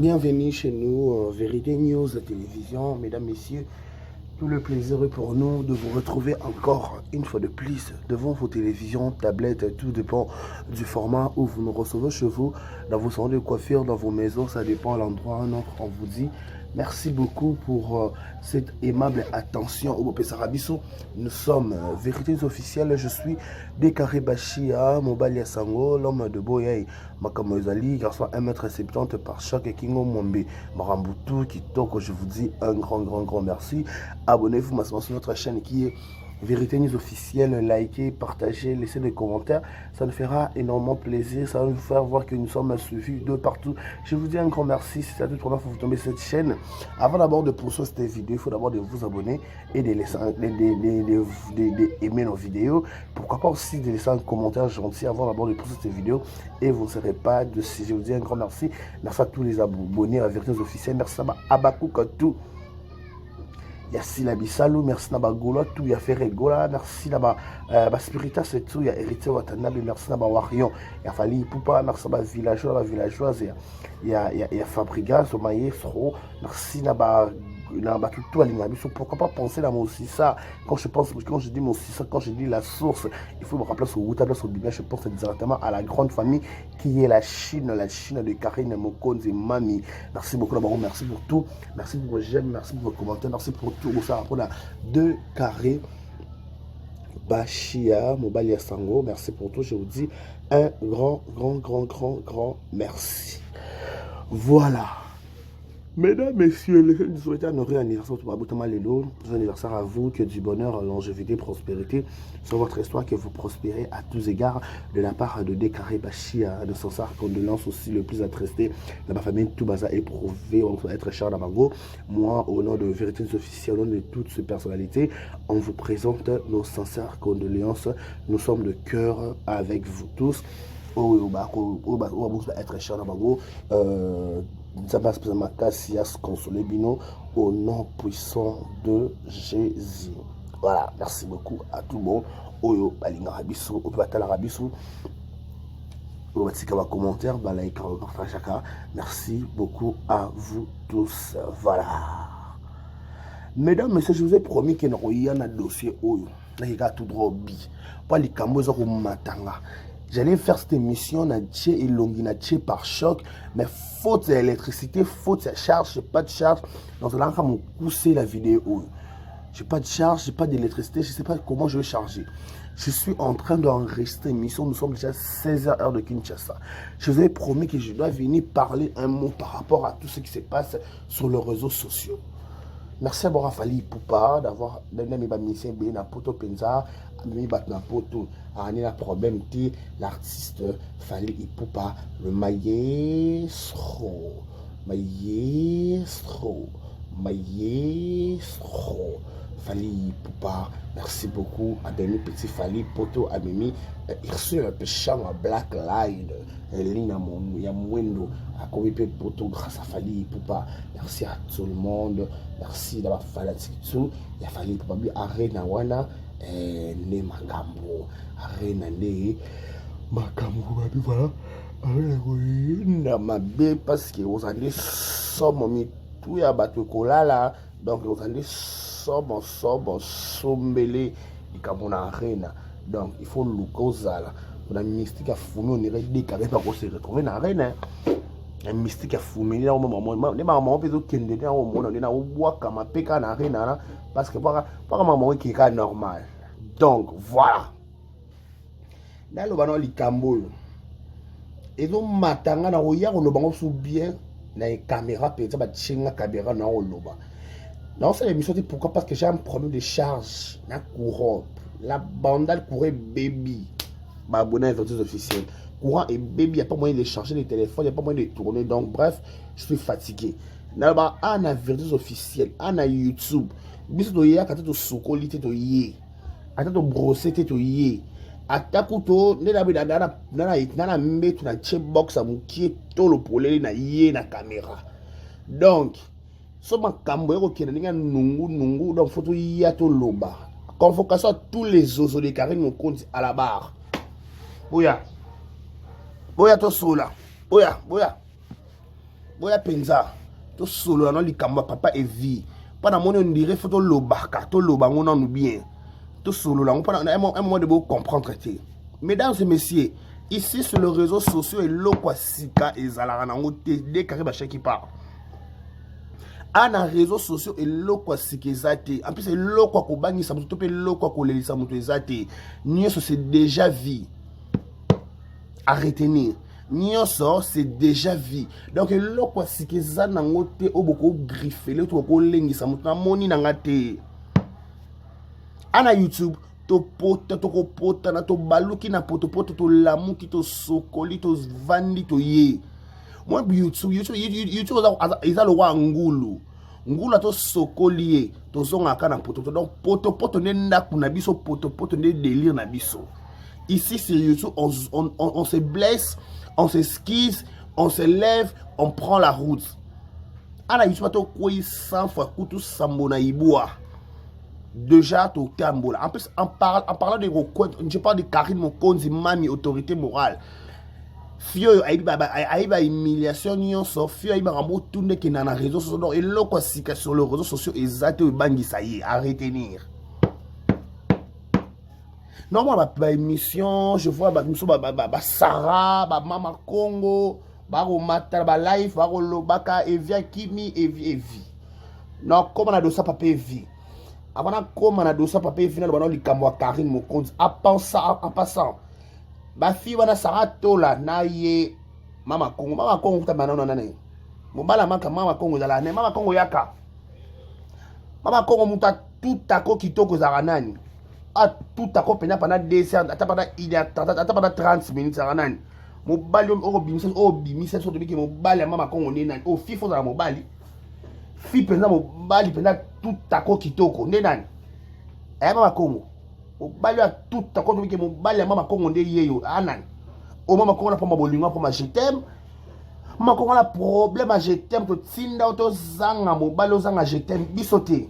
Bienvenue chez nous, Vérité News, la télévision. Mesdames, messieurs, tout le plaisir est pour nous de vous retrouver encore une fois de plus devant vos télévisions, tablettes, tout dépend du format où vous nous recevez chez vous, dans vos salons de coiffure, dans vos maisons, ça dépend à l'endroit. On vous dit merci beaucoup pour cette aimable attention au Bopé Sarabiso. Nous sommes Vérités officielles. Je suis Décaré Bachia, Mobali Sango, l'homme de Boyaï, Makamoizali, garçon 1m70 par chaque Kingo Mwambe, Marambutu, Kitoko. Je vous dis un grand merci. Abonnez-vous maintenant sur notre chaîne qui est Vérité News officielle, likez, partagez, laissez des commentaires, ça nous fera énormément plaisir, ça va nous faire voir que nous sommes suivis de partout. Je vous dis un grand merci, si c'est la toute première fois que vous tombez sur cette chaîne. Avant d'abord de poursuivre cette vidéo, il faut d'abord de vous abonner et de laisser aimer nos vidéos. Pourquoi pas aussi de laisser un commentaire gentil avant d'abord de poursuivre cette vidéo et vous ne serez pas de si. Je vous dis un grand merci. Merci à tous les abonnés à Vérité News officielle. Merci à Abakou Katou. Merci la Bissalou, merci na Bagola, tout ya Ferregola, merci na Spiritas et tout, ya Héritier Watanabe, merci na Warion, ya Fali Poupa, merci na villageoise, ya Fabrigas, Omaye, Sro, merci na tout à l'ingabisson. Pourquoi pas penser à mon ça quand je dis mon ça, quand je dis la source, il faut me rappeler sur Woutabla, sur Biblia, je pense directement à la grande famille qui est la Chine de Karine Mokonzi et Mami. Merci beaucoup d'abord, merci pour tout, merci pour vos j'aime, merci pour vos commentaires, merci pour tout. Ça rapporte à 2 carrés. Bachia, Mobali Sango, merci pour tout. Je vous dis un grand merci. Voilà. Mesdames, messieurs, je souhaite un heureux anniversaire anniversaire à vous, que du bonheur, longévité, prospérité sur votre histoire, que vous prospérez à tous égards de la part de Décaré Bachia, de Sansar, condoléances aussi le plus attristé de ma famille, tout baza éprouvé, on doit être cher d'Amango. Moi, au nom de Vérité officielle, au nom de toutes ces personnalités, on vous présente nos sincères condoléances. Nous sommes de cœur avec vous tous. Être cher d'Amango. Au nom puissant de Jésus. Voilà, merci beaucoup à tout le monde. Oyo balinga rabiso, oyo batala rabiso. Oyo batika ba commentaire, ba like, ba partage. Merci beaucoup à vous tous. Voilà. Mesdames, messieurs, je vous ai promis qu'il y a un dossier oyo. Là, il y a tout droit bi. Pas les cambos au matanga. J'allais faire cette émission et longuinatier par choc, mais faute d'électricité, faute de charge, j'ai pas de charge. Donc là, on va pousser la vidéo. J'ai pas de charge, j'ai pas d'électricité, je sais pas comment je vais charger. Je suis en train d'enregistrer l'émission, nous sommes déjà 16h heure de Kinshasa. Je vous ai promis que je dois venir parler un mot par rapport à tout ce qui se passe sur les réseaux sociaux. Merci à Bora Fali Poupa d'avoir donné mes mission na poto penza, ami bat na poto, a problème l'artiste Fali Poupa, le maestro. Fali Poupa, merci beaucoup à Denis Petit Fali Poto à Mimi. Il reçoit un peu chant à Black Light, Lina Yamwendo, à Kowipe Poto grâce à Fali Poupa. Merci à tout le monde, merci d'avoir fait la tout. Il a fallu Poupa, Arena Wana, Ne Magambo, Arena Ne Magambo, voilà. Arena Mabe, parce que vous allez sommer tout ya bateau là, donc vous allez sombele ikamona arena, donc il faut le causa la mystique a fumé, on irait décarrer par se retrouver dans arena. La mystique a fumé là au moment les mamans peut kende là au monde na bois comme peka na arena parce que pas maman qui est normal. Donc voilà. Dans le bano likambo et donc matanga na oya ko lo bango sou bien na caméra peut-être ba tchinga caméra na oloba. Non, c'est l'émission, pourquoi? Parce que j'ai un problème de charge, la courant, la bandale courait baby, ma abonné à Vérité officielle. Courant et baby, il n'y a pas moyen de charger les téléphones, il n'y a pas moyen de tourner, donc bref, je suis fatigué. Là-bas, on a Vérité officielle, on a YouTube, bis to yé, quand tu soukoli, tu yé, quand tu brossé, tu yé. Atakuto, nana metu na checkbox à moukier, tout le polé na yé na caméra. Donc, so makambo eko kena ninga nungu donc photo yato loba convocation à tous les oiseaux de Karine Mokonzi à la barre. Boya to sola. Boya boya penza to solo na likamba papa Evi pana moni on dirait faut to lobaka to lobango na nous bien to solo là on pas un moment de beau comprendre té mesdames et messieurs ici sur le réseau social et lokwa sika ezalaka nango té dès que ba qui part ana réseaux sociaux et lokwa sika ezate en plus lokwa ko bangisa mutu to pe lokwa ko lelisa mutu ezate nyonso c'est déjà vie à retenir. Nyonso c'est déjà vie. Donc lokwa sika eza nango te oboko griffele to ko lengisa mutu na moni nanga te. Ana YouTube to pota to ko pota na to baluki na poto poto to lamuki to sokoli to vandi to ye. Moi YouTube eza lo wa ngulu. Ngulu to sokoli to zonga kana poto to donc poto poto ne ndaku na biso poto poto ne délire na biso. Ici sur YouTube on se blesse, on s'esquisse, on se lève, on prend la route. Ana YouTube to koi 100 fois kutu sambona iboa. Déjà tout tambola. En plus en parlant de je parle de Karine Mokonzi mami autorité morale. Fio aiba humiliation nyonso fio aiba rambo tourner que na réseaux sociaux donc eloko sika sur les réseaux sociaux exacte bangi ça y est à retenir. Normalement ba émission je vois ba Sarah ba Mama Congo ba Romata ba live ba Lobaka Evia Kimi Evi. Non comme on a de ça papa Evi. Avant comme on a de ça papa Evi na ba likambo Karine Mokonzi en passant ba fille wana Sarah tola na ye Mama Congo ta banana nane mobala maka Mama Congo zala ne Mama Congo yaka Mama Congo muta tout ako kitoko zara nani a tout ako pena pendant 2 heures ata pendant 30 minutes zara nani mobali o bimisa so de ki mobali Mama Congo ne nani o fifo zara mobali fi penza mobali pendant tout ako kitoko ne nani Mama Congo mobali a tout tako to ke mobali ya Mama Congo nde yeyo anan o Mama Congo na poma bolingo poma je t'aime Mama Congo na problème a je t'aime to tinda to zanga mobali ozanga je t'aime bisote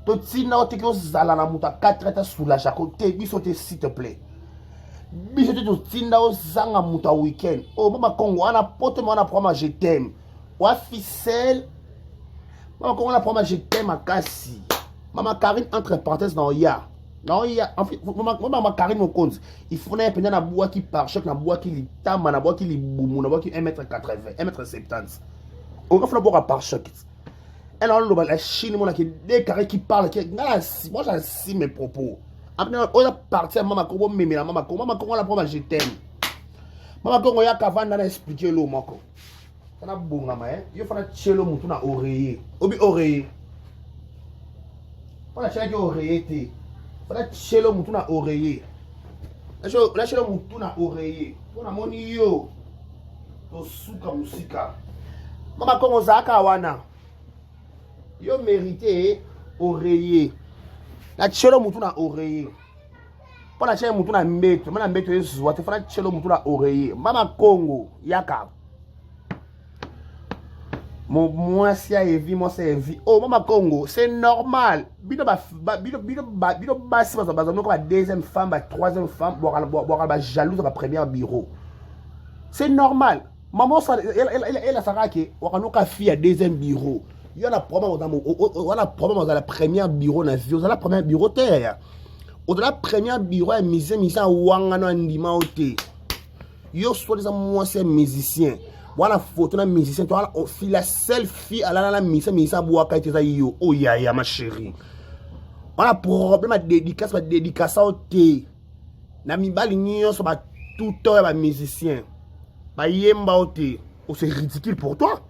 to tinda to ke zala na muta 4 ta soulage à côté bisote s'il te plaît bisote to tinda ozanga muta weekend o Mama Congo ana pote mona problème je t'aime wa ficelle Mama Congo na problème je t'aime akasi Mama Karine entre parenthèses dans ya. Non, il y a en fait, maman Karine Mokonzi, il faut na pena na bois qui par choc na bois qui li tama na bois qui li boumou na bois qui 1m80, 1m70. On va faire boire par choc. Elle a la Chine mon qui décarré qui parle qui moi j'assume mes propos. Après on a parti à Mama Congo mais la Mama Congo la prendre je t'aime. Mama Congo ya kavanda na expliquer lo moko. Ça bonga ma il faut na chelo mutu na oreiller. Obi oreiller. Pas la chelo oreiller té. La chelo mutu na oreiller. La chelo mutu na oreiller. Pona moni yo. To suka musika. Mama Congo zaka wana. Yo mérité oreiller. La chelo mutu na oreiller. Pona chelo mutu na mbeto. Mana mbeto yesu wate fana chelo mutu na oreiller. Mama Congo yaka. Moi si a Evi, moi c'est Evi. Oh Mama Congo, c'est normal. Bino basi baza no ko deuxième femme, ba troisième femme, ba jalouse ba premier bureau. C'est normal. Maman ça elle a ça que wakano ka fille à deuxième bureau. Il y a un problème dans la première bureau na vie, dans la première bureau terre. Au de la première bureau mise wangano ndima ote. Yo soit des moi c'est musicien. Voilà photo na musicien toi la seule fille à la musicien boaka ite yo oh ya ma chérie. Voilà problème dédicace au té. Na mibali nyonso ba tout temps ba musicien. Ba yemba au té. Oh c'est ridicule pour toi.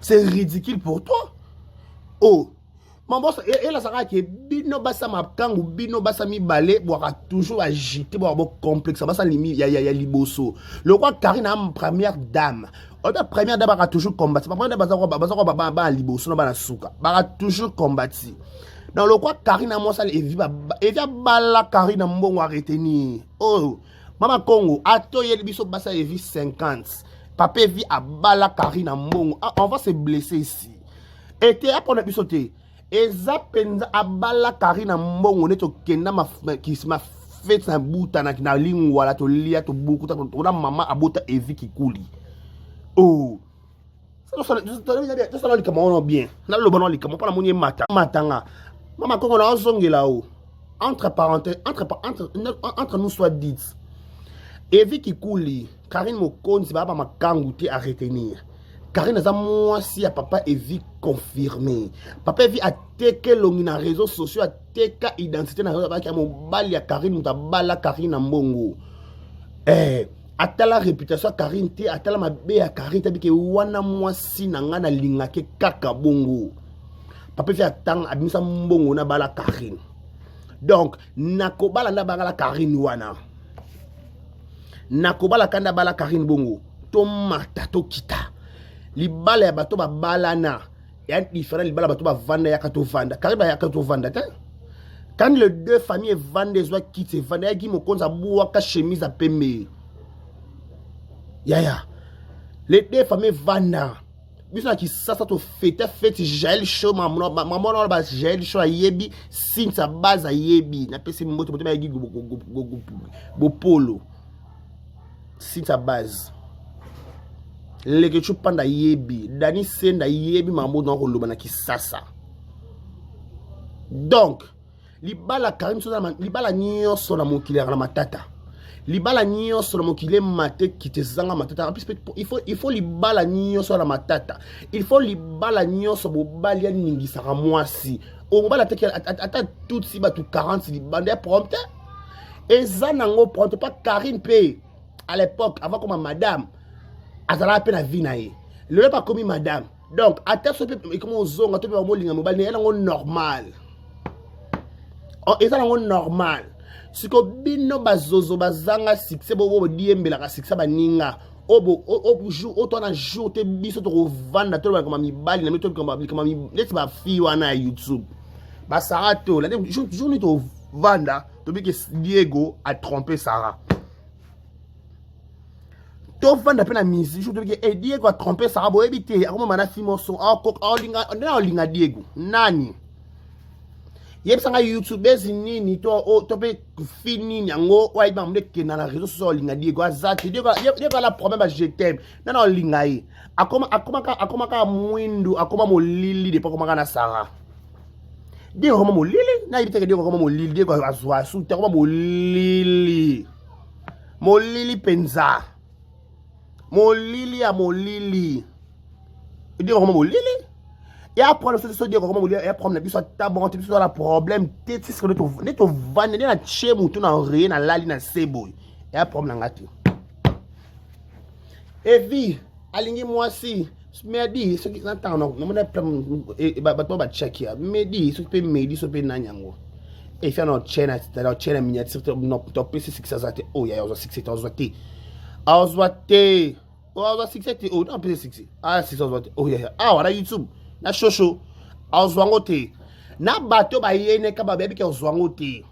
C'est ridicule pour toi. Oh maman elle a ça que bino basa makangu bino basa mi balé boira toujours agité boire bon complexe basa limi ya liboso le roi Karine am première dame la première dame a toujours combattu première dame basa liboso no bana suka ba toujours combattu dans le roi Karine a moi ça et via bala Karine mbongo a retenir oh Mama Congo atoye biso basa et 50 papa vi a bala Karine mbongo on va se blesser ici et tu après on a pu sauter eza penza abala Karine mbongo neto kenda qui ma fête na buta na lingwa la to lia to buku ta to na mama abota Evi kikuli oh ça bien. Dans le bon likamo pas la mounier matanga. Maman quand on a zongi là-haut. Entre parenthèses, entre nous soit dit. Et vu qui coule, Karine Mokonzi va pas ma kangouté à retenir. Karine a moi si à papa Evi confirmé. Papa Evi a teke longi na réseaux sociaux, a teke identité na réseaux sociaux, a mobali à Karine, muta bala Karine mbongo. Atala réputation Karine te, atala mabe à Karine te bike wana moi si nanga na linga ke kaka bongo. Papa Evi attend abimisa mbongo na bala Karine. Donc nakobala na bala Karine wana. Nakobala kanda bala Karine bongo. Tomata to kita. Libala ya bato ba balana. Il y a différent libala bato ba vanda ya kato vanda. Kariba ya kato vanda te. Quand les deux familles vendent des oies quitte vanda ya gi mo konza boua ka chemise à pembe. Ya. Les deux familles vanda. Bisa ki sasa to fete gel show maman ba gel show yebi sinta baza yebi. Na pesi moto moto ma gi go polo. Sinta base. Les que tu panda yebi, Dani senda yebi mambo dans le lobana qui sasa. Donc, libala Karim Sona, libala nyo sona mon kile la matata. Libala nyo sona mon kile mate qui te zanga matata. Il faut libala nyo sona matata. Il faut libala nyo so bobalia ningi sara mwasi. On bala te ata tout si ba tout 40 libanda prompte. Et zanango prompte pas Karine P. À l'époque, avant comme madame. Azala peine à vie naïe. Le n'est pas commis madame. Donc, à tel ce et comment on zonga, tout le monde linga mobile, elle est normal. Et ça est normal. Si que bino bazozo bazanga succès bobo diembe la succès baninga. Obo jour autant un jour te biso to vendre tout le monde comme mi bali na mi to comme mi let's ba fi wana YouTube. Ba Sarah to la jour ni to vendre to bi que Diego a trompé Sarah. To vanda pena musique je te dis Diego a trompé Sarah bo ebité akoma mana fimo son linga Diego nani yebsanga YouTube nini to pe fini nyango wa iba mde ke na réseaux sociaux linga Diego azati Diego la problème ba je t'aime nana linga yi akoma ka mwindu akoma molili de pas koma na Sarah Diego koma molili na ibite ke Diego koma molili Diego azwa su te koma molili penza molili ya molili. Il dit comment molili. Et après ce dire comment molili et après on a vu ça tabon tu sur la problème tete ce que ne to vendre na chemu tu na rien na lali na sebo. Et après on ngati. Et vie alingi moi si me dit ce qui n'entend non me ba check ya me dit ce peut me dit ce peut na nyango. Et faire notre chaîne miniature no top PC 6 oh ya 6 azwate. Azwate. Oh, 6 oh, non, PC6. Ah, 6 oh, yeah. Ah, voilà YouTube. Na shosho. Azwangote. Na bato ba yene ka ba bebi ke azwangote.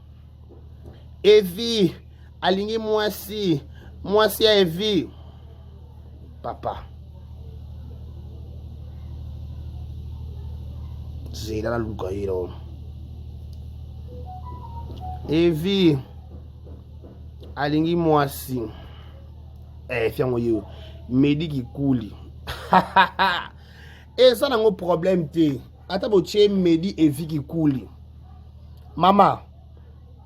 Evi. Alingi mwasi. Mwasi ya Evi. Papa. Zeda la luka hiro. Evi. Alingi mwasi. Fiango yo. Medi qui coule. Et ça n'a pas de problème. Attends, tu Medi et vie qui coule. Maman.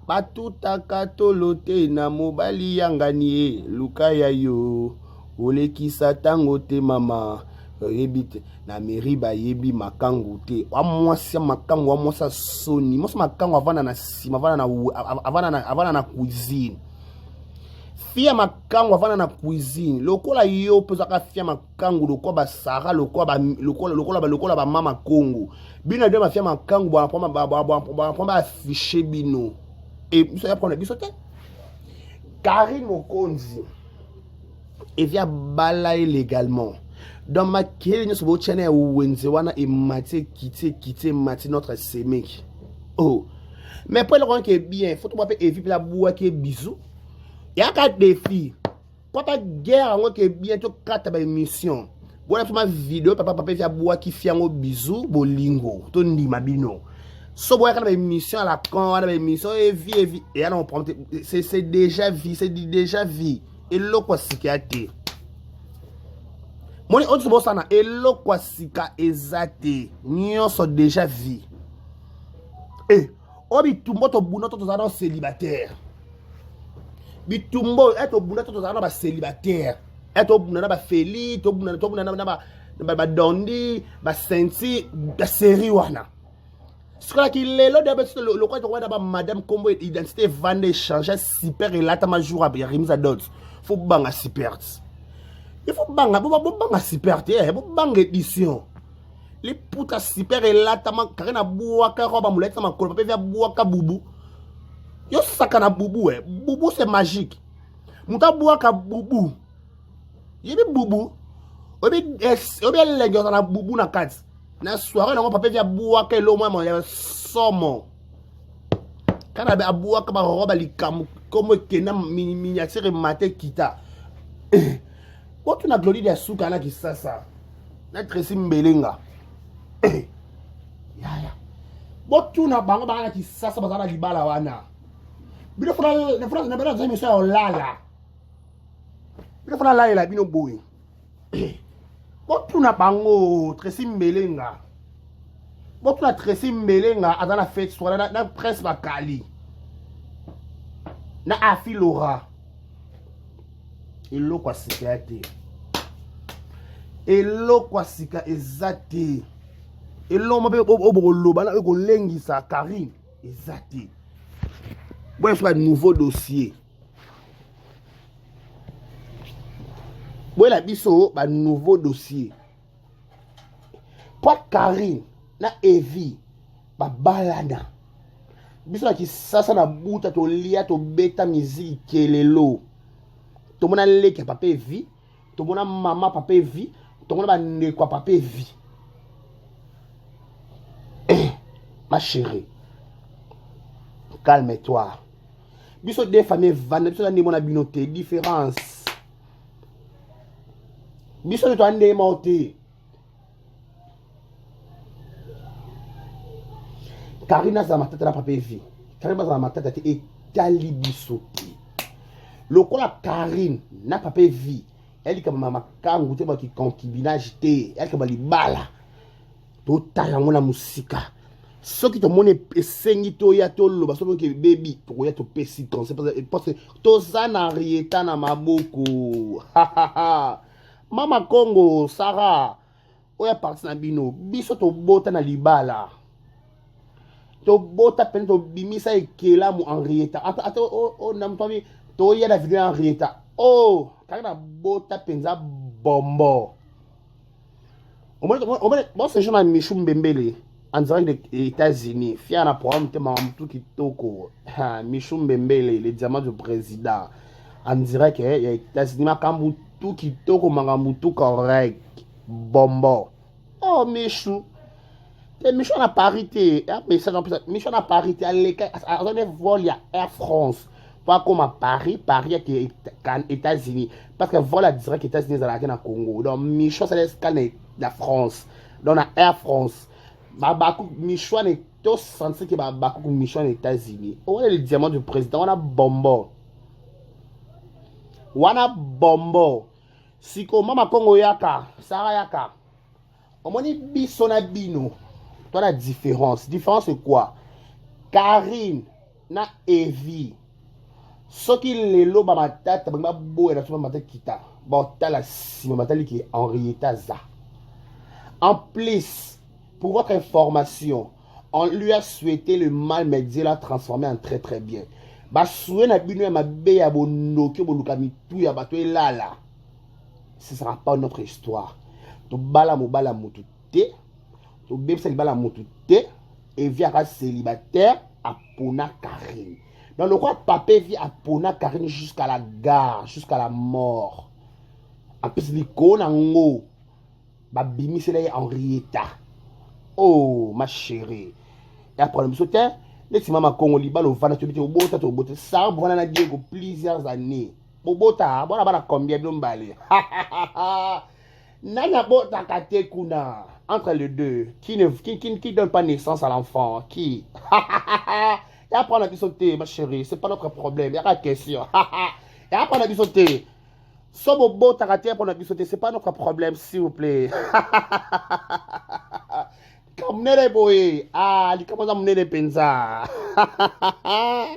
Batuta katolote na mobali yanganie. Luka ya yo. Ole kisa tango te mama. Rebite. Na meriba yebi makangu te. Wa mwasi makangu wa mwasa soni. Mwasa makangu avana na sima. Avana na cuisine. Fia makangu avana na cuisine lokola yo pozaka fia makangu lokola ba Sarah lokola ba mama Congo bino de ma fia makangu ba prendre afficher bino et ça ya prendre biso te Karine Mokonzi et via bala illégalement dans ma kele nyoso bo chene wenze wana e maté quitter maté notre semik oh mais pour le rond qui est bien faut to pas éviter la boua qui est bisou. Il y a 4 défis. Papa guerre en que bientôt 4 émissions. Voilà pour ma vidéo papa vient boire qui fait un bisou bolingo. Ton ni mabino. So boire 4 émissions à la con, à émission et vie et alors on prend c'est déjà vie, c'est déjà vie. Et l'eau quoi c'est qui a été. Moni on se bossa na eloko sika ezate nyonso déjà vie. Eh, o bitumbo to buna to tozana célibataire. Bitumbo eto buna to tozana ba célibataire. Eto buna na ba feli, to buna na ba dondi, ba senti, ba série wana. Ce qui est là, le quoi tu vois madame combo identité vendre changer super et là ta ma jour à rimza d'autres. Faut banga super. Il faut banga super eh banga édition. Les puta super et là ta ma karena buaka roba muleta ma kolpa via buaka bubu. Yo sakana bubu eh. Bubu c'est magique. Muta buaka bubu. Yebi bubu. Obi lengo na bubu na kat. Na soirée na papa via buaka lo moi mon somo. Kana be abuaka ba roba likam comme kena miniature maté kita. Bon tu na glori de suka na kisasa. Na tresi mbelenga. Ya. Bon tu na bango bana kisasa bazana libala wana. Bino fona na bana zami so lala. Bino fona lala bino boy. Bon tu na bango tresi mbelenga. Bon tu na tresi mbelenga azana fête soir na presse bakali. Na afilora. Eloko asika ate. Eloko asika ezate. Eloko mabe oboloba na ko lengisa Karine ezate. Bon il faut un nouveau dossier. Bon la biso ba nouveau dossier. Pas Karine na Evi ba balada. Biso ki sasa na buta to lia to beta musique kelelo. To mona leki papa Evi, to mona maman papa Evi, to mona ba ndeko papa Evi. Ma chérie. Calme-toi. Biso deux familles vannes, biso na mona binoté différence. Biso to ande monté. Karina za matata na papa Evi. Karina za matata te etali biso te. Lokola Karine na papa Evi. Elle comme mama kangu te ba ki concubinage te. Elle comme libala. To tala ngona musika. Soki to mone esengi to ya to loba soki ke baby to ya to pesi ton c'est parce que to zana rieta na maboko. Mama Congo Sarah oya parti na bino biso to bota na libala. To bota pen to bimisa ekela mu Henrietta. Ata o namtoni to ya la vidéo Henrietta. Oh, kana bota penza bombo. Bon c'est jeune Michou Mbembele en direct des États-Unis. Fier na programme te mamtu kitoko. Michou Mbembele le diamant du président. En direct des États-Unis makambu tout kitoko mangamutu correct. Bombo. Oh Michou. Michou na parité, Michou na parité à l'écart, à vol à Air France, pas comme à Paris qui est États-Unis, parce que vol à direct États-Unis à la Congo, donc Michou c'est l'escale la France, donc à Air France, Babakou Michou n'est tout senti que Babakou Michou aux États-Unis. On a le diamant du président, on a bombo, siko mama Congo yaka, Sarah yaka, on m'a dit bisona bino. Toi la différence. Différence c'est quoi? Karine na Evi. Ce qui les lo ba matata ba bo na so matata kita. Ba tala si matali qui Henrietta za. En plus, pour votre information, on lui a souhaité le mal mais Dieu l'a transformé en très très bien. Ba soué na bino ma be ya bonoki bolukami tout ya bato elala. Ce sera pas notre histoire. To bala mutu te. To bébé célibataire la moutouté et via célibataire à Pona Karine. Donc le roi papé vit à Pona Karine jusqu'à la gare, jusqu'à la mort. En plus l'icône en haut, babimi c'est là Henrietta. Oh ma chérie. Et après le sauter, les maman Congo liba le vana tu au bote ça bon na Diego plusieurs années. Bobota, bon na combien de balé. Nana bota kate kuna. Entre les deux, qui donne pas naissance à l'enfant, qui et après on a dû sauter, ma chérie, c'est pas notre problème, il n'y a pas de question. Et après on a dû sauter. Sobo beau caractère pour notre bisoté, c'est pas notre problème, s'il vous plaît. Comme nene boy, ah, il commence à mener des penza. Ma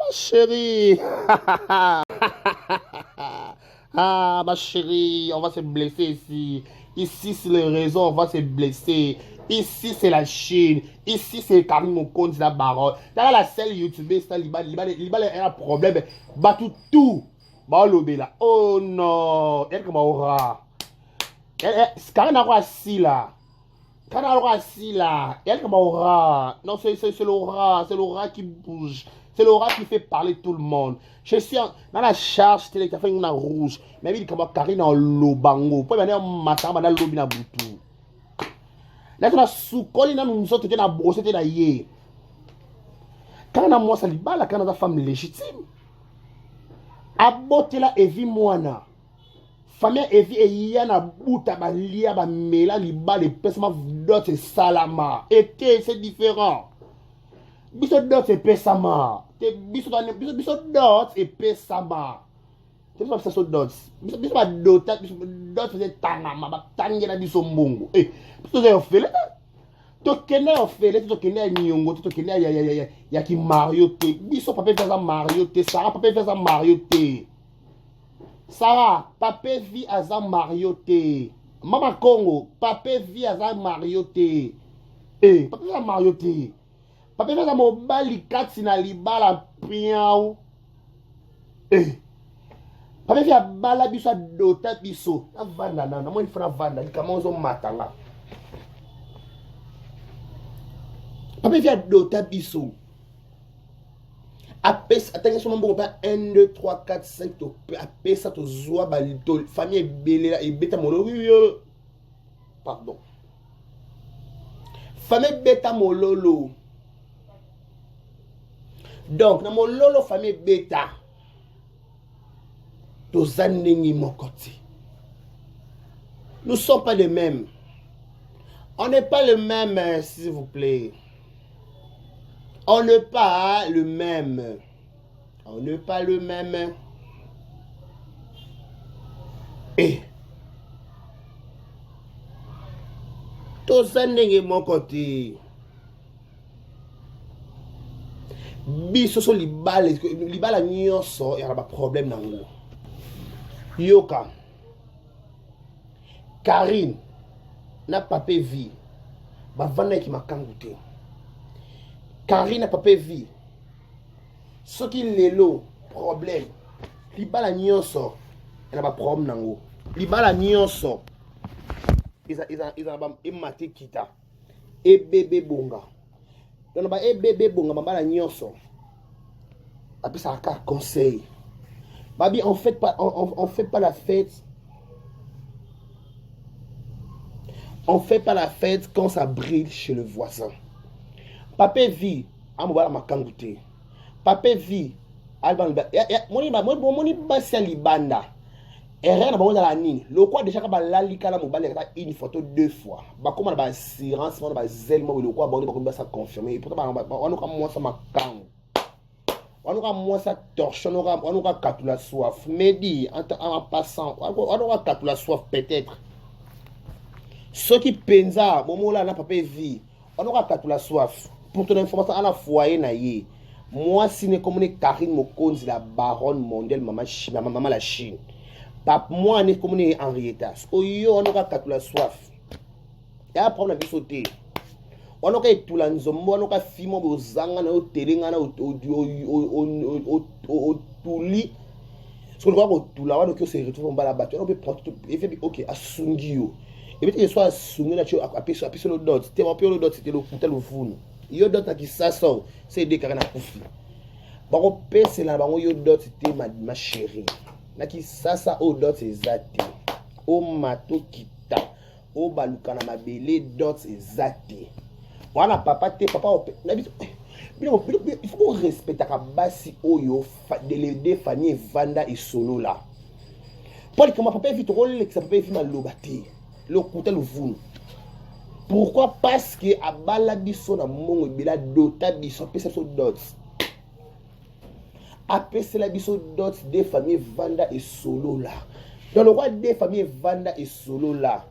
chérie. Ah, ma chérie, on va se blesser ici. Ici, c'est les réseaux, on va se blesser. Ici, c'est la Chine. Ici, c'est Karim Mokon, c'est la baronne. Dans la seule YouTube, c'est Liban. Liban a un problème. Bah, tout. Bah, l'obé là. Oh non. Elle, comment aura. Karim a assis là. Karim a assis là. Elle, comment aura. Non, c'est l'aura. C'est l'aura qui bouge. C'est l'aura qui fait parler tout le monde. Je suis dans la charge, c'était les une rouge. Mais il comme Karine en lobango. Pour venir matin, dans le lobby na boutou. Là, tu as sous-collé dans nous autres, tu as brossé, tu as yé. Quand on a moi, ça li bala, quand on a femme légitime. Abote la evi moana. Famille evi e yana bouta ba lia ba mela li bala les pesma d'autres c'est salama. Et c'est différent. Biso d'autres c'est pesama. Biso d'autres c'est pesama. C'est pas ça d'autres. Biso ba d'autres c'est tangama ba tangela biso mbongo. Eh, biso c'est ofele. Tokene ofele, tokene nyongo, tokene ya ki Mario te. Biso papa fait ça Mario te, Sarah papa fait ça Mario te. Sarah, papa vit à ça Mario te. Mama Congo, papa vit à ça Mario te. Eh, papa fait ça Mario te. Papa fait ça mobali kati na libala piao. Eh. Papa fait à bala biso dota biso. Na vanda na moi il faut na vanda, il commence au matanga. Papa vient d'ota biso. Attends, son nombre 1, 2, 3, 4, 5. Après ça, tu zois balito. Famille belé et bêta mololo. Pardon. Famille bêta mololo. Donc, dans mon lolo famille bêta. Tous années mon côté. Nous ne sommes pas les mêmes. On n'est pas les mêmes, s'il vous plaît. On n'est pas le même. On n'est pas le même. Et tout ça n'est pas mon côté. Biso so libala nyonso ya ba problème nango. Yoka. Karine n'a pas pu vie. Ba vana ki makangute. Karine n'a pas pu vie. Ce qui lelo problème. Libala nyonso ya ba problème nango. Libala nyonso. Ils ont ématé kita. Et bébé bonga. Donc ba e bébé bonga mabala nyonso. Après ça a conseil. Babi on fait pas la fête. On fait pas la fête quand ça brille chez le voisin. Papa vit à mobala makangute. Papa vit alban moni basi libanda. Et rien na bango la nini. Le quoi déjà ka lali kala mobala ka une photo deux fois. Ba comment ba assurance, ba zelmo le quoi bango ba ça confirmer. Pourtant on ka moi ça makango. On aura moins ça torche, on aura quatre la soif. Medi, en passant, on aura quatre la soif peut-être. Ceux qui pensent, moment là, n'a pas vie, on aura quatre la soif. Pour ton information, à la foyer, naïe. Moi, si ne communique Karine Mokonzi, la baronne mondiale, maman la Chine. Pas moi, ne communique Henrietta. On aura quatre la soif. Et après, on a vu sauter. On a tout la nzombo, on a filmé au zanga, au terrain, au tuli. Ce qu'on voit au tula, on a se retrouve en bas la batte. On peut prendre tout, et fait ok, à sungio. Et puis il soit sungi là, tu as appuyé sur le dot. C'était un peu le dot, c'était le couteau au fond. Yo dot qui s'assoit, c'est des carrés à koufi. Par contre, c'est là, yo dot c'était ma chérie. Na qui s'assoit au dot c'est zate. Au mato kita. Au baluka na mabele dot c'est zate. Voilà, papa, il faut qu'on respecte la base oyo de famille Vanda et Solo là. Paul, comment papa vite rôle que ça peut vite mal lobati. Le couteau le vou. Pourquoi? Parce que à bala biso na mongo bila dota biso pesa so dots. apesi la biso dot des familles Vanda et Solo là. Dans le roi des familles Vanda et Solo là,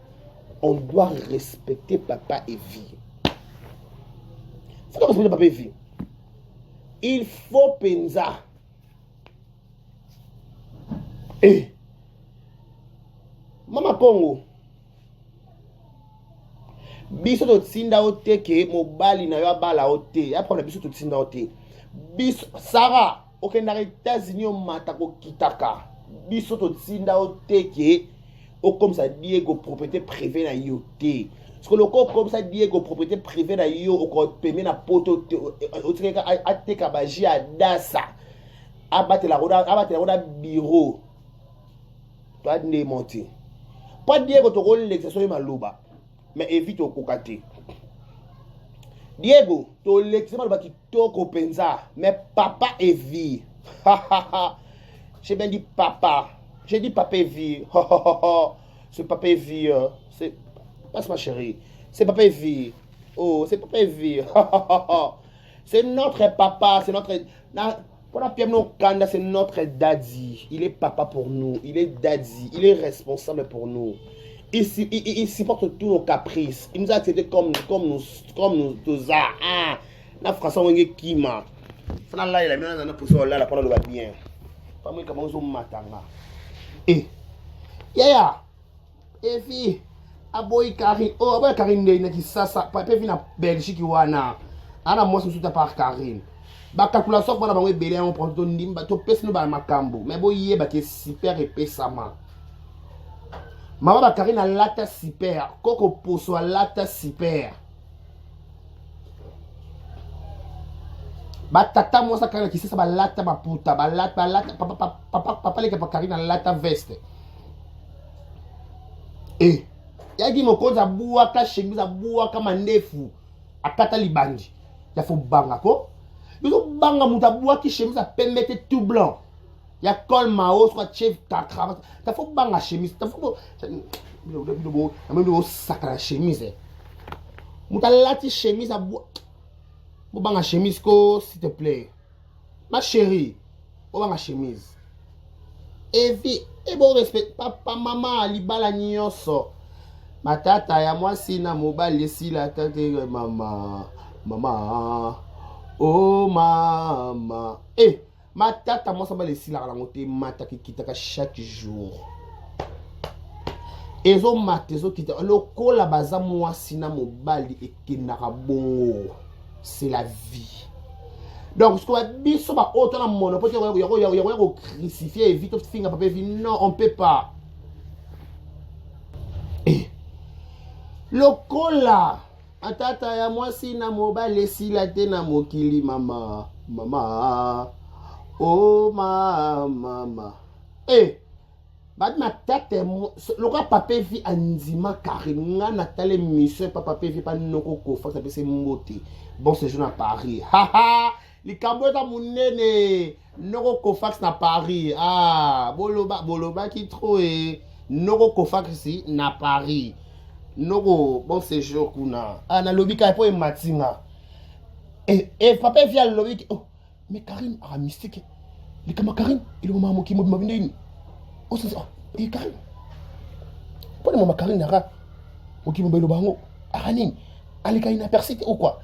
on doit respecter papa et vie. Faut respecter papa et vie. Il faut penza. Eh. Mama Congo. Biso to tsinda ote ke mobali na yo abala ote. Ya prendre biso to tsinda ote. Biso Sarah, okenda États-Unis o mata ko kitaka. Biso to tsinda ote ke o comme ça Diego propriété privée na yo te. Parce que le corps comme ça Diego propriété privée na yo o ko peme na poto o tika ateka baji adasa. Abate la roda bureau. Toi ne monter. Pas Diego to ko l'exercice maluba. Mais évite au kokate. Diego, to l'exemple ba ki toko penza, mais papa et vie. J'ai bien dit papa. J'ai dit papa et vie. Ce papa et vie, c'est passe ma chérie. C'est papa et vie. Oh, c'est papa et vie. C'est notre papa, c'est notre c'est notre daddy. Il est papa pour nous, il est daddy, il est responsable pour nous. Il supporte tous nos caprices. Il nous a acceptés comme nous tous. Ah, la France on est kima. Fana là il a mis dans la position là pendant le bien. Pas moi comment on matanga. Eh. Yaya. Et fi aboy Karine. Oh, aboy Karine ne qui ça papa vient na Belgique wana. Ana moi sous ta par Karine. Ba calculation pour na bango belé on prend ton nimba to pesa no ba makambo. Mais boy yeba ke super épais sama. Maman Karine a lata super, Coco Poso a lata super. Ba tata moi ça Karine qui sait ça ba lata ba puta, ba lata papa les que Karine a lata veste. Eh, yagi mo koza buaka chemise a buaka mandefu akata libandi. Ya faut banga ko. Biso banga muta buaki chemise a permettre tout blanc. Il y a col mao soit chef ta cravate. Ta faut banga chemise, ta faut même le sac la chemise. Muta lati chemise à bois. Bo banga chemise ko s'il te plaît. Ma chérie, bo banga chemise. Et vie et bon respect papa maman libala nyonso. Ma tata ya moi sina mobile si la tante maman. Maman. Oh maman. Eh ma tata moi ça va laisser la langote mata qui quitte chaque jour. Ezo matezo quitte le col la baza moi sina mobali et kinaka bongo. C'est la vie. Donc ce qu'on a biso ba autant na mono peut yo crucifier vite finga papa vie non on peut pas. Eh le col là atata ya moi sina mobali si la tena mokili mama mama. Oh mama. Eh, bad ma tête le roi papa vi anzima Karine na tale mission papa vi pas noko ko fa ça c'est moti. Bon séjour à Paris. Haha, li kambota munene noko ko fax na Paris. Ah, boloba qui trop noko ko fax si na Paris. Noko bon séjour kuna. Ah na lobi ka po e matinga. Et papa vi a lobi oh mais Karine a mystique. Les camarades Karine, il est maman qui m'a venu. Oh c'est ça. Et Karine. Pourquoi maman Karine nara? Moi qui m'a venu bango. Aranin. Allez Karine persiste ou quoi?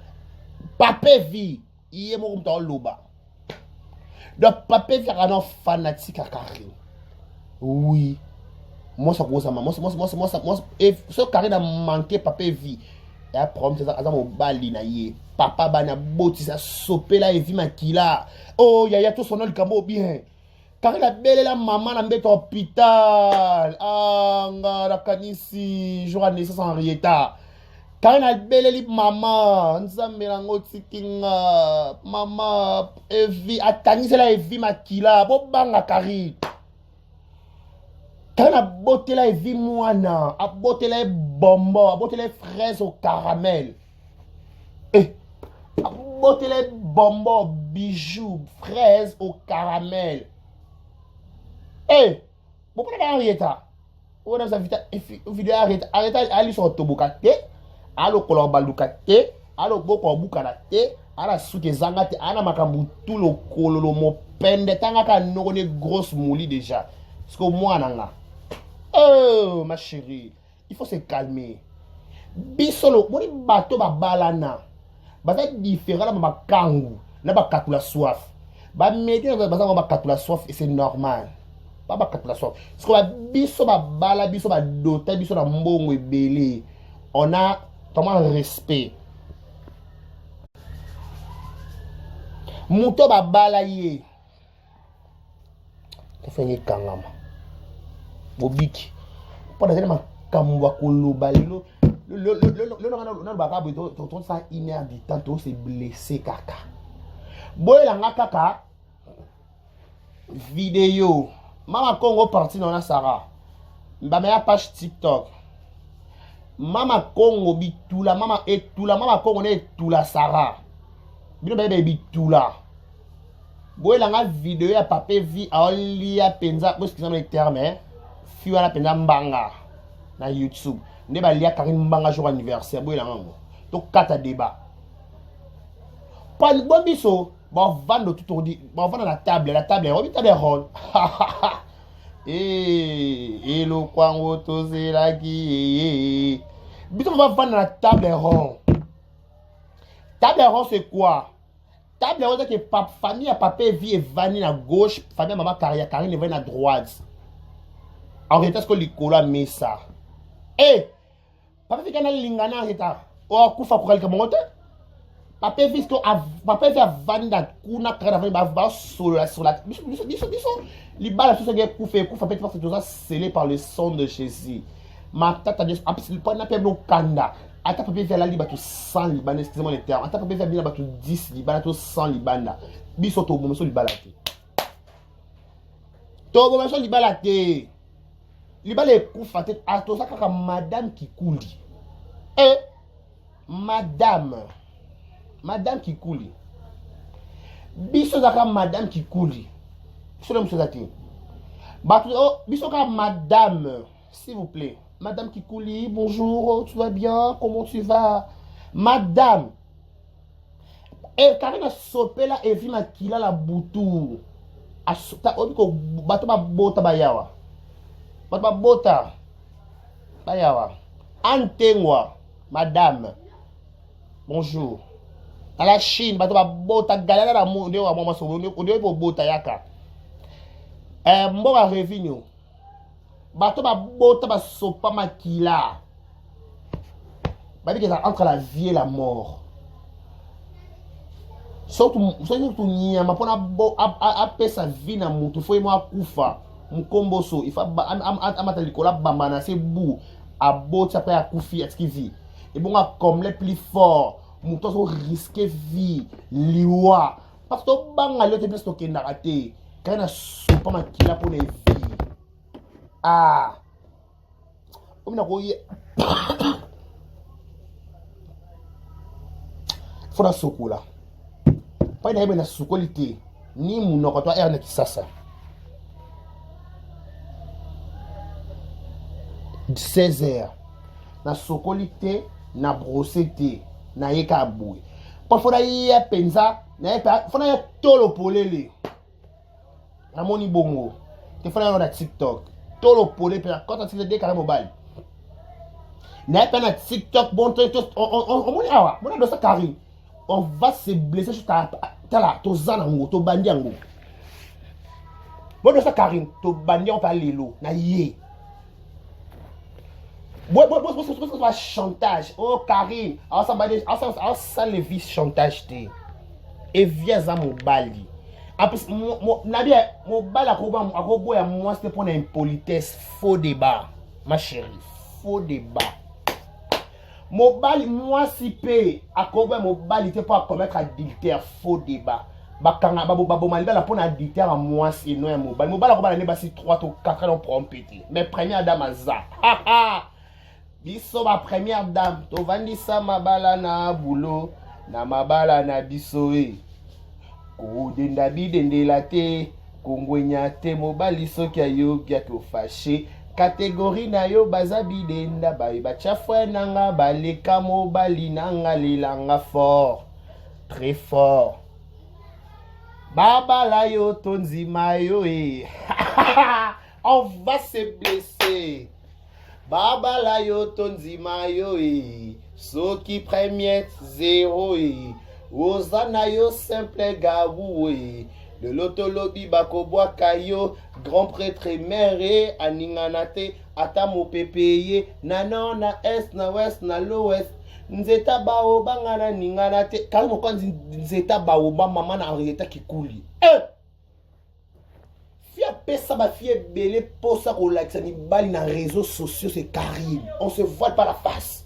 Papa vie, il est mon dans loba. Donc papa vie a un fanatique à Karine. Oui. Moi ça cause ça moi et ce Karine a manqué papa vie. Et après on ça mon bali na yé. Papa bana boti ça sopé là et vie makila. Oh yaya tout son nom le cambo bien. Car la belle la maman la met hôpital. Ah nga la kanisi jour à naissance en rieta. Car la belle li maman nzambe la ngoti kinga maman evi atani la evi makila bo banga kari. Car la beauté la evi moana, a beauté la bonbon, a beauté la fraises au caramel. Eh botter les bonbons, bijoux, fraises au caramel. Eh, pourquoi tu as arrêté? On a vidéo arrêté. Arrêtez, allez sur Tobokate, allô Kolombalukate, allô Boko Bukate, allô Soukezangate, allô Makambu, tout le kololo, mon pende tanga ka noko ne grosse mouli déjà. Parce que moi nanga. Oh ma chérie, il faut se calmer. Bisolo, moni bato ba balana. Baza différent na ba kangu, na ba katula soif. Ba médecin ba katula soif et c'est normal. Pas ba katula soif. Parce que ba biso ba bala, biso ba dota, biso na mbongo ebele. On a vraiment respect. Muto ba bala ye. Te fenye kangama. Bobiki. Pour des éléments comme Wakoloba, le bakabu, ton ça inhabitant, ton c'est blessé kaka. Boy la kaka. Vidéo. Mama Congo parti dans la Sarah. Mbamea page TikTok. Mama Congo bitula, mama etula, mama Congo ne etula Sarah. Bino bébé bitula. Boy la vidéo ya papé vi a lia penza, parce qu'ils ont les termes, fiwa la penza mbanga na YouTube. Ne ba lia Karine mbanga jour anniversaire, boy la ngo. To kata débat. Pas le bon biso. Bon, vendre tout on dit. Bon, vendre la table est ronde. Eh, le kwango tose la qui. Biso va vendre la table est ronde. Table ronde c'est quoi? Table ronde c'est que famille à papa vie et vanille à gauche, famille maman carrière Karine est à droite. En réalité, est-ce que l'école met ça? Eh, papa fait qu'on a lingana en réalité. Oh, koufa pour quelqu'un monte. Papa vit a vanille dans kuna kara va sur la biso li bala tout ça que koufa peut faire tout ça scellé par le sang de Jésus. Ma tata de le pas na peblo kanda. Ata papa vient la liba tout 100 libanais, excusez-moi le terme. Ata papa vient bien tout 10 libanais tout 100 libanais. Biso to bon so libala te. To bon so libala te. Libala koufa tête à tout ça kaka madame qui coule. Eh Madame qui coule. Biso zaka madame qui coule. Biso le monsieur zati. Biso ka madame, s'il vous plaît. Madame qui coule, bonjour, tu vas bien? Comment tu vas? Madame. Et Karine a sopé là et vit ma kila la boutou. Ta obiko bato ba bota bayawa. Bato ba bota bayawa. Antengwa, madame. Bonjour. À la Chine, bato ba bota galera la monde wa mama so on est pour bota yaka. Mboga revenue. Bato ba bota ba sopa makila. Ba dit que ça entre la vie et la mort. Surtout nyama pona bo apesa sa vie na mutu foi mo akufa. Mkomboso, il faut amata likola bamba na se bou a bota après akufi atkivi. Et bon comme les plus forts. Mouton so risquer vie liwa parce que banga le te place to kenda raté quand na sopa makila pour les vie ah on na ko faut la sokola pas na na sokolité ni munoko to er na kisasa 16h na sokolité na brossette na yeka aboué. Parfois il y a penza, na yeka fona ya tolo polele. Na moni bongo. Te fona na TikTok. Tolo polele pe quand tu le carré mobile. Na yeka na TikTok bon on moni awa, mona do ça Karine. On va se blesser sur ta là, to zana ngo, to bandi ngo. Bon do ça Karine, to bandi on parle lelo na yé. Bon, chantage. Oh, Karine. Ça le vis chantage. Et viens à mon bali. Après, mon bali à moi, c'était pour une impolitesse. Faux débat. Ma chérie. Faux débat. Mon bali, moi, si paye. À quoi mon bali, c'était pour commettre adultère. Faux débat. Bakanga, babo, malibala pour un adultère à moi, c'est non, mon bali. Mon bali, c'est 3 ou 4 ans pour en péter. Mais première dame à ça. Ha ha! Biso ma première dame, to vandisa mabala na boulot, na mabala na biso e. Ko denda bidende la te, kongwenya te mobali soki ayo kia ko fâché. Catégorie na yo baza bidenda ba chafwe nanga baleka mobali nanga lilanga fort. Très fort. Baba la yo tonzi mayo on va se blesser. Baba la yo tonzi mayo soki premier zéro Ozana yo simple gabou de l'otolobi bakobwa kayo grand prêtre mère aninganate atamo pepeye nana na est na west na l'ouest nzeta bao bangana ninganate kali mokonzi nzeta bao ba mama na Henrietta Kikuli fia pesa ba fie belé posa ko lakisa ni bali na réseaux sociaux c'est Karim on se voit pas la face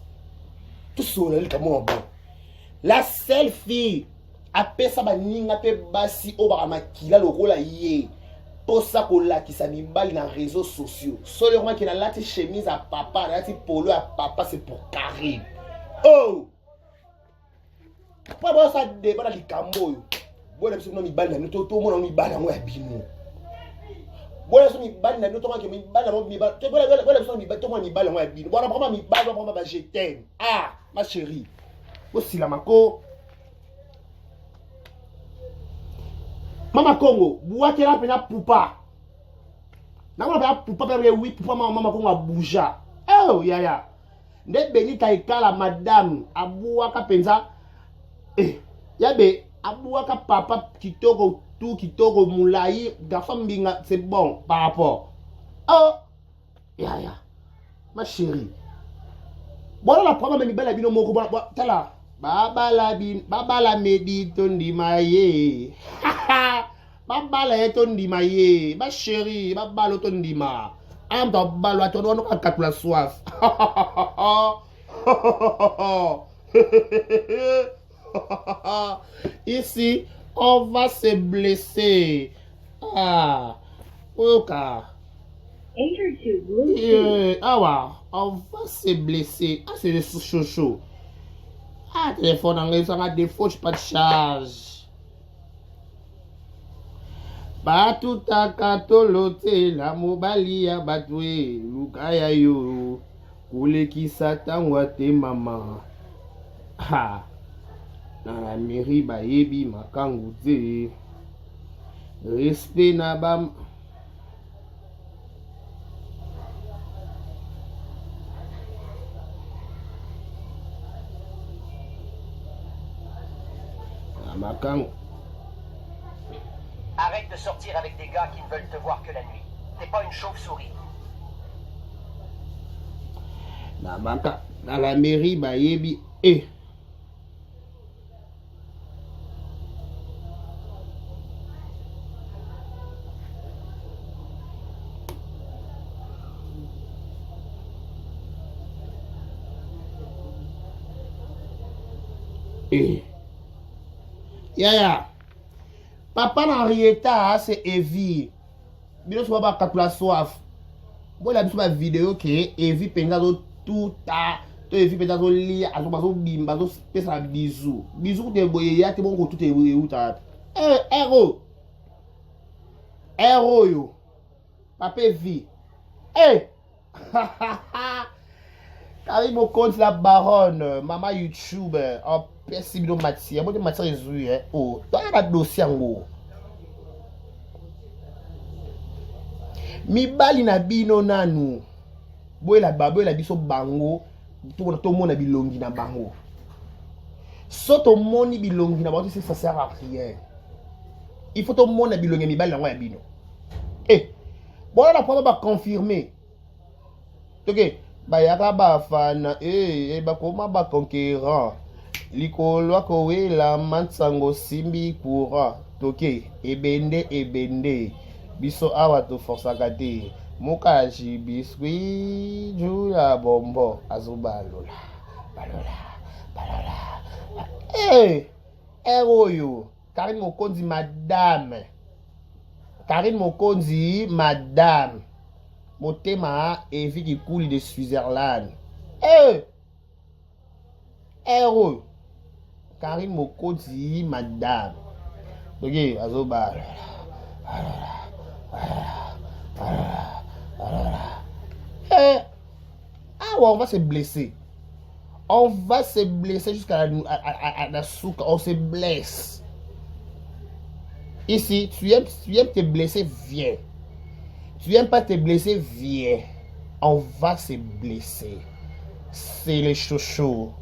tout seul comme bon la seule fille a pesa ba ninga pe basi o ba makila lokola ye posa ko lakisa ni bali na réseaux sociaux seulement qui na lati chemise à papa na lati polo à papa c'est pour Karim. Oh! Pas bon ça débat dans les cambo. Bon la personne mi bali na to mo na mi bali ngo ya bino. Bon la personne mi bali na to mo ke mi bali na mi bali. Bon la personne mi bali to mo mi bali ngo ya bino. Bon la prendre mi bali on prendre ba je t'aime. Ah, ma chérie. Aussi la mako. Mama Congo, boua ke la pena poupa. Na ko la poupa pe oui poupa mama Congo a bouja. Oh, ya ya. Nde Benita ikala madame abuaka penza yabe abuaka papa kitoko tout kitoko moulayi gafa mbinga c'est bon par rapport. Oh ya ya ma chérie bon la prendre même belle bino moko tala baba la medito ndimaye baba la eto ndimaye ma chérie baba lo to ndima amba balo atono no katula soif. Ici, on va se blesser. Ah, ok. Ah, ouais, on va se blesser. Ah, c'est des chouchous. Ah, téléphone anglais, ça a des fautes, pas de charge. Batuta katolote la mobali ya batwe lukaya yo kulekisa tangwa te mama ha na la mairie bayebi makangu te respect na ba na makangu. Arrête de sortir avec des gars qui ne veulent te voir que la nuit. T'es pas une chauve-souris. Dans la mairie, bayebi, Yaya. Papa na Henrietta c'est Evie. Bino so ba katula soif. Bon la biso ba vidéo que Evie penga zo tout ta to Evie penga zo li azo bazo bimba zo pesa bisou. Bisou te boye ya te bon ko tout e uta. Héros. Héros yo. Papa Evie. Kari mo compte la baronne, maman YouTube en persi bino matière. Moi de matière ezui oh, toi la dossier ngo. Mi bali na bino nanu. Boy la biso bango, to mona bilongi na bango. So to moni bilongi na bango ça sert à rien. Il faut to mona bilongi mi bali na ya bino. Bon la prendre ba confirmer. OK. Bayaka bafana bakoma baconquérant likolo kowe la mansango simbi courant toke ebende biso awa to forsaka te mokaji biscuit jula bombo azobalola balola eroyo Karine Mokonzi madame Motema Evie Kikuli de Switzerland. Héros. Karine Mokonzi madame. Ok, azoba. On va se blesser. On va se blesser jusqu'à la souk. On se blesse. Ici, tu aimes te blesser, viens. Tu aimes pas te blesser, viens. On va se blesser. C'est les chouchous.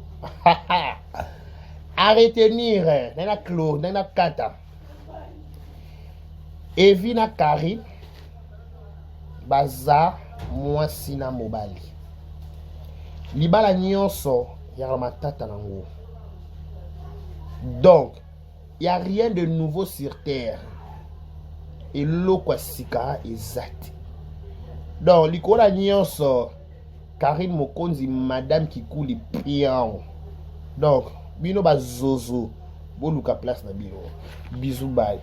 À retenir, nana Klo, nana Kata. Evina Kari, baza mwasina mobali. Libala nyonso, y'a matata nango. Donc, il n'y a rien de nouveau sur terre. Et l'eau quoi sika exact. Donc, l'ikola nyonso, Karine Mokonzi, madame qui coule pian. Donc, bino ba zozo, boluka place na bino. Bisous bye.